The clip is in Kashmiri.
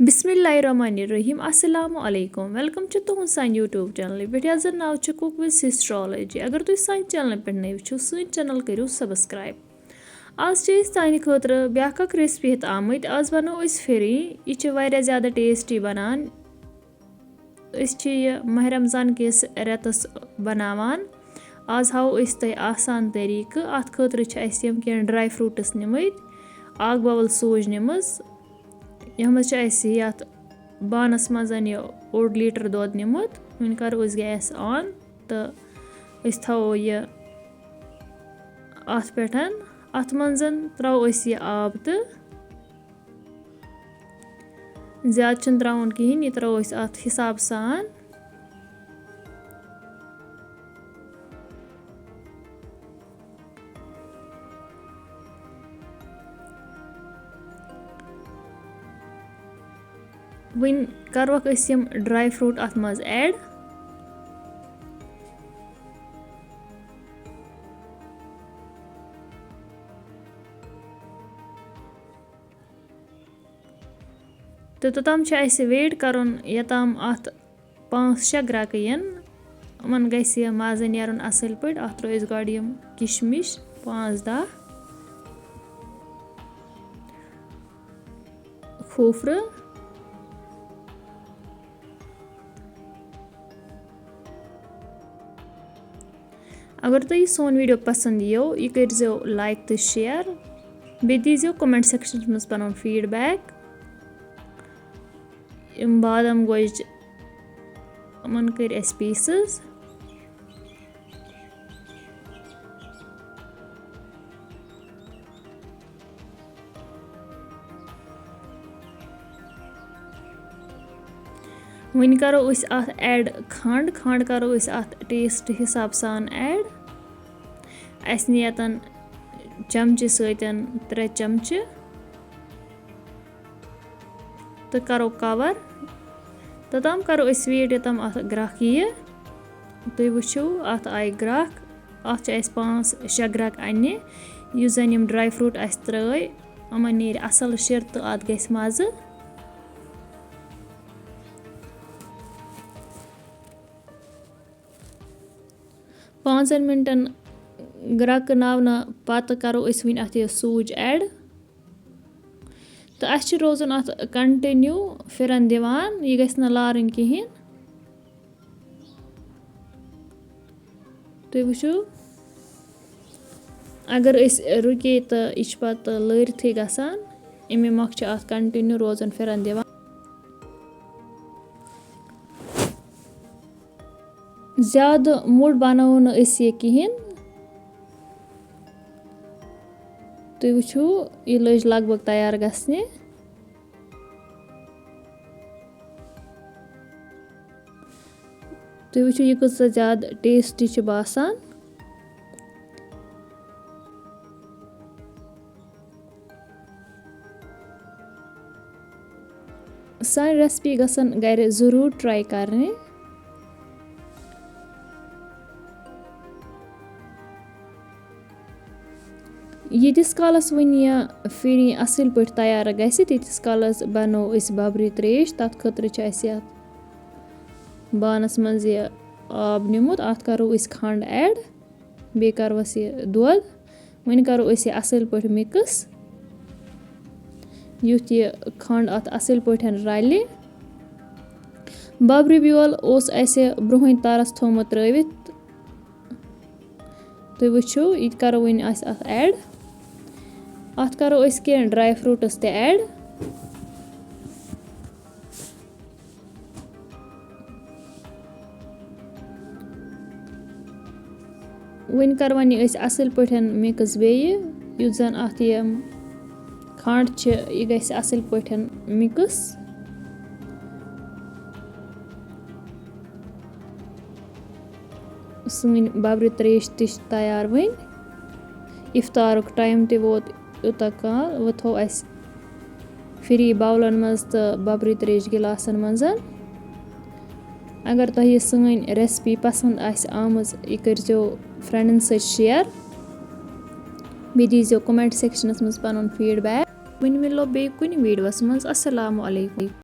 बिस्मिल्लाहिर्रहमानिर्रहीम अस्सलाम वालेकुम वेलकम टू तुहंद सान यूट्यूब चैनल पे यार नाव कुक विद सिस्ट्रोलॉजी अगर तुम सान चैनल पे नव छो सन चैनल करो सब्सक्राइब आज तान खुद ब्याक रेसिपी हेत आमत आज बनो फिरी यह वारिया ज़्यादा टेस्टी बनान यह माह रमज़ान किस रेतस बनावान आज हाव तय आसान तरीक अत खतर कह ड्राई फ्रूट्स निमत आग बावल सोज निमज यत बानस मज यह 1 लीटर दुध निमुत वन करो गैस ऑन तो थो यह अत पे अत मज त्रो यह आब तो ज्यादा त्रावन कहें यह त्रो अत हिसाब सान वन करवक ड्राई फ्रूट अत मज ऐड तो तोतम वेट करन यताम अत 5-6 ग्राक यन गि मज नेरन असल पे अत त्रो गड किशमिश 5-10 खोफ्र अगर तुम सोन वीडियो पसंद यो यह करो लाइक तो शेयर बे दीजियो कमेंट सेक्शन मज पन फीडबैक बादाम गोज कर पीसेस वन करो अत ऐड खंड करो अत टेस्ट हिसाब सान ऐड अस यतन चमचे सतन 3 चमचे तो करो कवर तोतम करो वेट यतम अत ग्राक यह तुम वो अत आय ग्राक अत 5-6 ग्राक अन्ने युस जन ड्राई फ्रूट त्रै यमन नीर असल शिर तो अत गस मज 5 मिनटन ग्राक नावना पत करो वन अत सूज ऐड तो अस रोजन अत कंटिन्यू फिरन दिवान यह गस न लारन कहें तुम वो अगर रुके तो यह पत लरथी गसान अमे मख अत कंटिन्यू रोजन फिरन दिवान ज़्यादा मुड़ बनो यह कहें तुम वो यह लज लगभग तैयार गसने तुम वो यह कस ज़्यादा टेस्टी बासान सान रेसिपी गसन घर ज़रूर ट्राई करने यीतिस कालस वन यह फिरी असल पे तैयार गस तीतिस कालस बनो बाबरी त्रेश तथ खतर बानस मज आब निमुत अत करो खंड ऐड बे करवस दुध वन करो असल पे मिक्स युथ यह खंड अत असल पे रल बाबरी ब्योल ब्रोह तरस थोमुत त्रवित तुम वो यह करो वन अत ऐड अत करो कह ड्राई फ्रूट्स ते ऐड वन करवन असल पे मिक्स बे युथ जन अत खंड यह गस असल पे मिक्स सन बाबरी त्रेश तैयार वन इफ्तारुक टाइम ते वोत यूता काल वो थो फिरी बाउलन मज तो बाबरी त्रेश गिलासन मज अगर तुह सन रेसिपी पसंद आमज यह करो फ्रेंडन सत शेयर बे दीजियो कमेंट सेक्शनस मज पन फीडबैक वन मिलो बे कुन वीडियोस मज अस्सलामु अलैकुम।